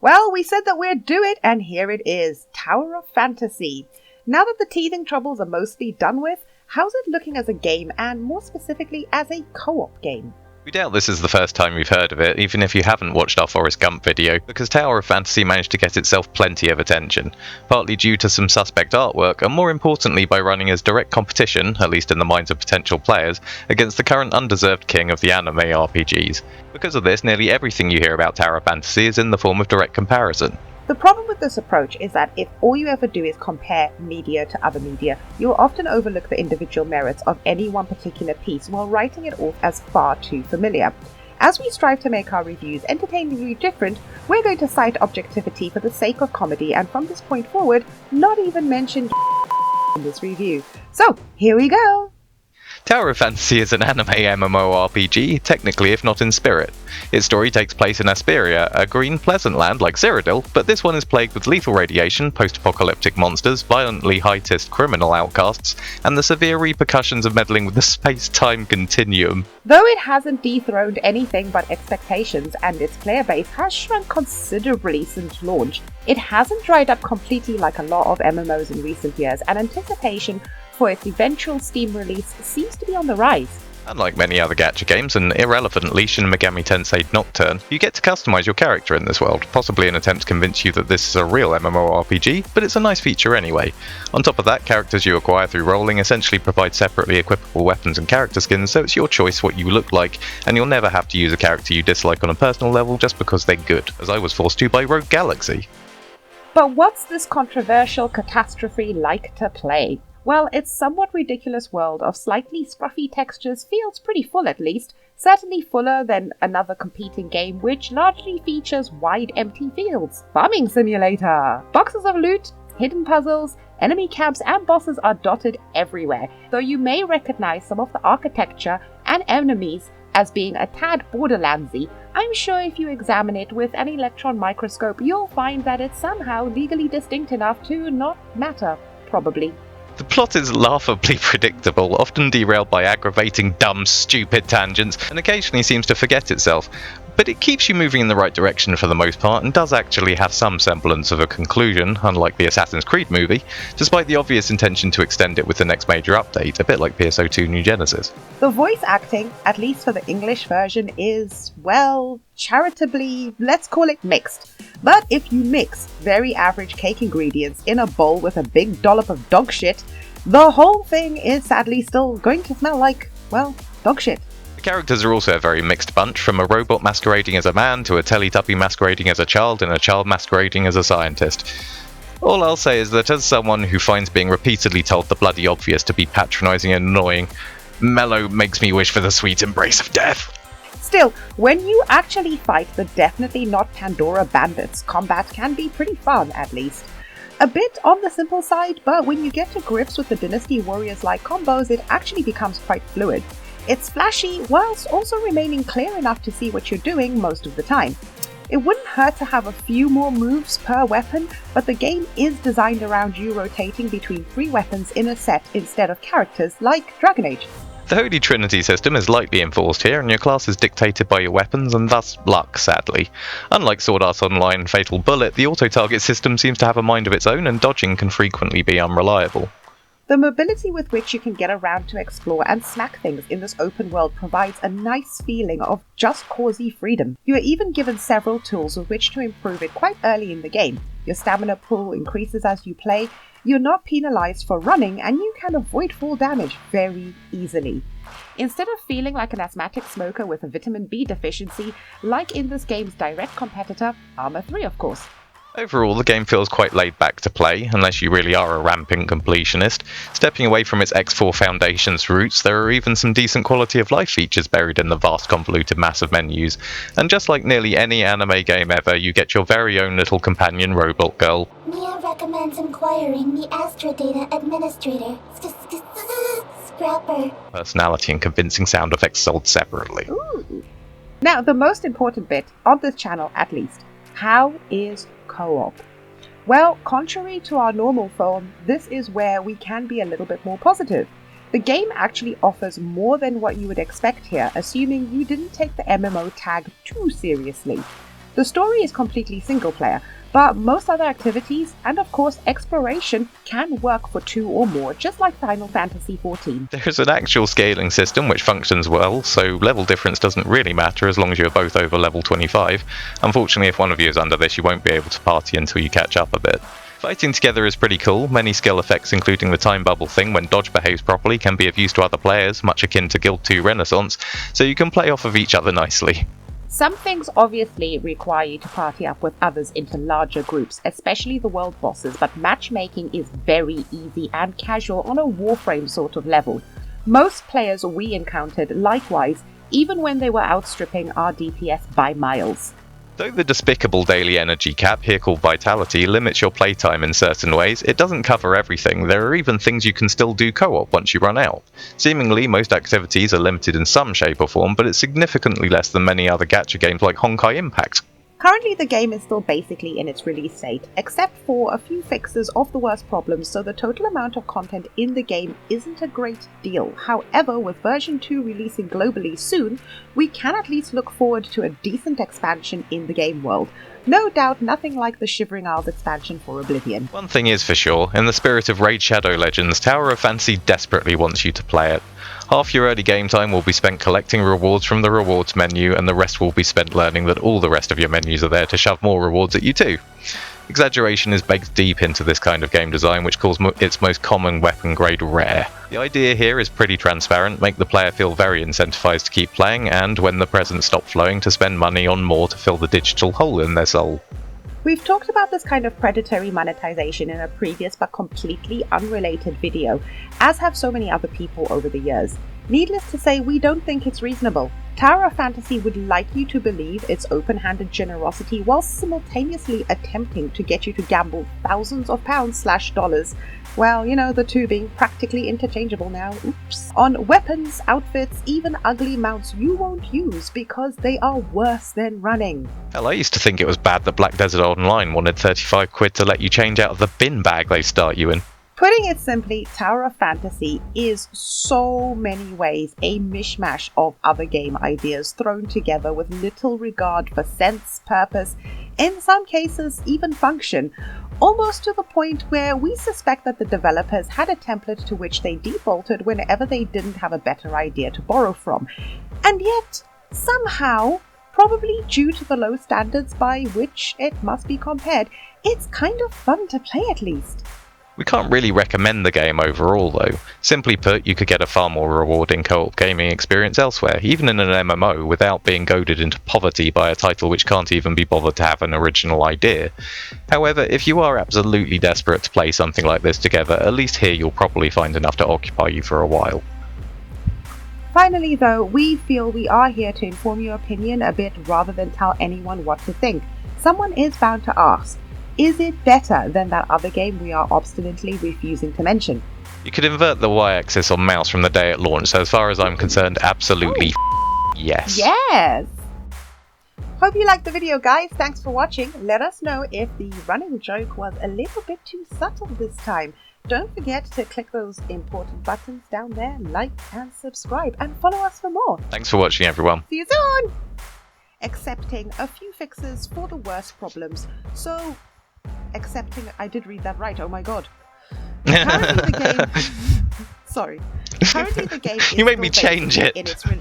Well, we said that we'd do it, and here it is, Tower of Fantasy. Now that the teething troubles are mostly done with, how's it looking as a game, and more specifically as a co-op game? We doubt this is the first time you've heard of it, even if you haven't watched our Forrest Gump video, because Tower of Fantasy managed to get itself plenty of attention, partly due to some suspect artwork, and more importantly by running as direct competition, at least in the minds of potential players, against the current undeserved king of the anime RPGs. Because of this, nearly everything you hear about Tower of Fantasy is in the form of direct comparison. The problem with this approach is that if all you ever do is compare media to other media, you'll often overlook the individual merits of any one particular piece while writing it off as far too familiar. As we strive to make our reviews entertainingly different, we're going to cite objectivity for the sake of comedy, and from this point forward, not even mention in this review. So, here we go! Tower of Fantasy is an anime MMORPG, technically if not in spirit. Its story takes place in Asperia, a green pleasant land like Cyrodiil, but this one is plagued with lethal radiation, post-apocalyptic monsters, violently heightist criminal outcasts, and the severe repercussions of meddling with the space-time continuum. Though it hasn't dethroned anything but expectations, and its player base has shrunk considerably since launch, it hasn't dried up completely like a lot of MMOs in recent years, and anticipation for its eventual Steam release seems to be on the rise. Unlike many other gacha games, and irrelevantly Shin Megami Tensei Nocturne, you get to customize your character in this world, possibly in an attempt to convince you that this is a real MMORPG, but it's a nice feature anyway. On top of that, characters you acquire through rolling essentially provide separately equipable weapons and character skins, so it's your choice what you look like, and you'll never have to use a character you dislike on a personal level just because they're good, as I was forced to by Rogue Galaxy. But what's this controversial catastrophe like to play? Well, its somewhat ridiculous world of slightly scruffy textures feels pretty full at least, certainly fuller than another competing game which largely features wide empty fields. Farming Simulator! Boxes of loot, hidden puzzles, enemy camps and bosses are dotted everywhere, though you may recognize some of the architecture and enemies as being a tad Borderlandsy. I'm sure if you examine it with an electron microscope, you'll find that it's somehow legally distinct enough to not matter, probably. The plot is laughably predictable, often derailed by aggravating, dumb, stupid tangents, and occasionally seems to forget itself. But it keeps you moving in the right direction for the most part, and does actually have some semblance of a conclusion, unlike the Assassin's Creed movie, despite the obvious intention to extend it with the next major update, a bit like PSO2 New Genesis. The voice acting, at least for the English version, is, well, charitably, let's call it mixed. But if you mix very average cake ingredients in a bowl with a big dollop of dog shit, the whole thing is sadly still going to smell like, well, dog shit. The characters are also a very mixed bunch, from a robot masquerading as a man to a Teletubby masquerading as a child and a child masquerading as a scientist. All I'll say is that as someone who finds being repeatedly told the bloody obvious to be patronising and annoying, Mellow makes me wish for the sweet embrace of death. Still, when you actually fight the definitely not Pandora bandits, combat can be pretty fun at least. A bit on the simple side, but when you get to grips with the Dynasty Warriors-like combos, it actually becomes quite fluid. It's flashy, whilst also remaining clear enough to see what you're doing most of the time. It wouldn't hurt to have a few more moves per weapon, but the game is designed around you rotating between 3 weapons in a set instead of characters like Dragon Age. The Holy Trinity system is lightly enforced here, and your class is dictated by your weapons and thus luck, sadly. Unlike Sword Art Online Fatal Bullet, the auto-target system seems to have a mind of its own, and dodging can frequently be unreliable. The mobility with which you can get around to explore and smack things in this open world provides a nice feeling of just cosy freedom. You are even given several tools with which to improve it quite early in the game. Your stamina pool increases as you play, you're not penalized for running, and you can avoid fall damage very easily. Instead of feeling like an asthmatic smoker with a vitamin B deficiency, like in this game's direct competitor, Arma 3 of course. Overall, the game feels quite laid back to play, unless you really are a rampant completionist. Stepping away from its X4 Foundation's roots, there are even some decent quality of life features buried in the vast convoluted mass of menus, and just like nearly any anime game ever, you get your very own little companion robot girl. Mia recommends inquiring the Astrodata Administrator. Scrapper. Personality and convincing sound effects sold separately. Ooh. Now, the most important bit, on this channel at least, how is co-op? Well, contrary to our normal form, this is where we can be a little bit more positive. The game actually offers more than what you would expect here, assuming you didn't take the MMO tag too seriously. The story is completely single player, but most other activities, and of course exploration, can work for 2 or more, just like Final Fantasy XIV. There is an actual scaling system which functions well, so level difference doesn't really matter as long as you're both over level 25. Unfortunately, if one of you is under this, you won't be able to party until you catch up a bit. Fighting together is pretty cool. Many skill effects, including the time bubble thing when dodge behaves properly, can be of use to other players, much akin to Guild 2 Renaissance, so you can play off of each other nicely. Some things obviously require you to party up with others into larger groups, especially the world bosses, but matchmaking is very easy and casual on a Warframe sort of level. Most players we encountered likewise, even when they were outstripping our DPS by miles. Though the despicable daily energy cap, here called Vitality, limits your playtime in certain ways, it doesn't cover everything. There are even things you can still do co-op once you run out. Seemingly, most activities are limited in some shape or form, but it's significantly less than many other gacha games like Genshin Impact. Currently the game is still basically in its release state, except for a few fixes of the worst problems, so the total amount of content in the game isn't a great deal. However, with version 2 releasing globally soon, we can at least look forward to a decent expansion in the game world. No doubt nothing like the Shivering Isles expansion for Oblivion. One thing is for sure, in the spirit of Raid Shadow Legends, Tower of Fantasy desperately wants you to play it. Half your early game time will be spent collecting rewards from the rewards menu, and the rest will be spent learning that all the rest of your menus are there to shove more rewards at you too. Exaggeration is baked deep into this kind of game design, which calls its most common weapon grade rare. The idea here is pretty transparent, make the player feel very incentivized to keep playing, and when the presents stop flowing, to spend money on more to fill the digital hole in their soul. We've talked about this kind of predatory monetization in a previous but completely unrelated video, as have so many other people over the years. Needless to say, we don't think it's reasonable. Tower of Fantasy would like you to believe its open-handed generosity while simultaneously attempting to get you to gamble thousands of pounds/dollars. Well, you know, the two being practically interchangeable now, oops. On weapons, outfits, even ugly mounts you won't use because they are worse than running. Hell, I used to think it was bad that Black Desert Online wanted 35 quid to let you change out of the bin bag they start you in. Putting it simply, Tower of Fantasy is so many ways a mishmash of other game ideas thrown together with little regard for sense, purpose, in some cases even function, almost to the point where we suspect that the developers had a template to which they defaulted whenever they didn't have a better idea to borrow from. And yet, somehow, probably due to the low standards by which it must be compared, it's kind of fun to play at least. We can't really recommend the game overall though. Simply put, you could get a far more rewarding co-op gaming experience elsewhere, even in an MMO, without being goaded into poverty by a title which can't even be bothered to have an original idea. However, if you are absolutely desperate to play something like this together, at least here you'll probably find enough to occupy you for a while. Finally though, we feel we are here to inform your opinion a bit rather than tell anyone what to think. Someone is bound to ask, is it better than that other game we are obstinately refusing to mention? You could invert the y-axis on mouse from the day it launched, so as far as I'm concerned, absolutely yes. Yes! Hope you liked the video, guys. Thanks for watching. Let us know if the running joke was a little bit too subtle this time. Don't forget to click those important buttons down there, like and subscribe, and follow us for more. Thanks for watching, everyone. See you soon! Accepting a few fixes for the worst problems. So, accepting... I did read that right, oh my god. Currently the game... Sorry. Currently the game is You made me change it. In its